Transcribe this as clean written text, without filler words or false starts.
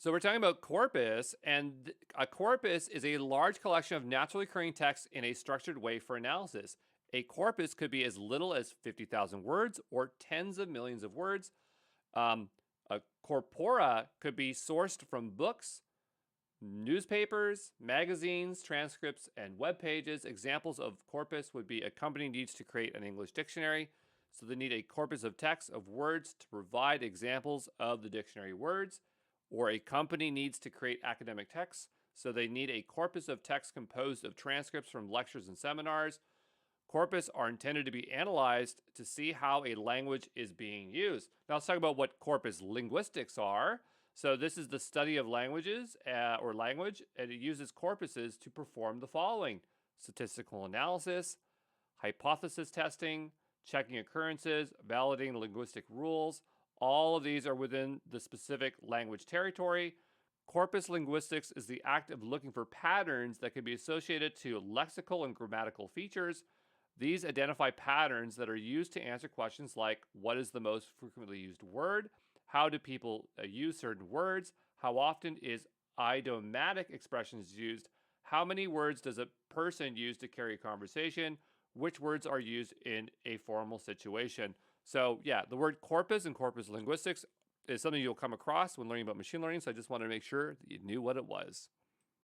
So we're talking about corpus, and a corpus is a large collection of naturally occurring text in a structured way for analysis. A corpus could be as little as 50,000 words or tens of millions of words. Um, a corpora could be sourced from books, newspapers, magazines, transcripts, and web pages. Examples of corpus would be a company needs to create an English dictionary, so they need a corpus of text of words to provide examples of the dictionary words. Or a company needs to create academic texts, so they need a corpus of text composed of transcripts from lectures and seminars. Corpus are intended to be analyzed to see how a language is being used. Now let's talk about what corpus linguistics are. So this is the study of languages or language, and it uses corpuses to perform the following: statistical analysis, hypothesis testing, checking occurrences, validating linguistic rules. All of these are within the specific language territory. Corpus linguistics is the act of looking for patterns that can be associated to lexical and grammatical features. These identify patterns that are used to answer questions like what is the most frequently used word? How do people use certain words? How often is idiomatic expressions used? How many words does a person use to carry a conversation? Which words are used in a formal situation? So, yeah, the word corpus and corpus linguistics is something you'll come across when learning about machine learning. So, I just wanted to make sure that you knew what it was.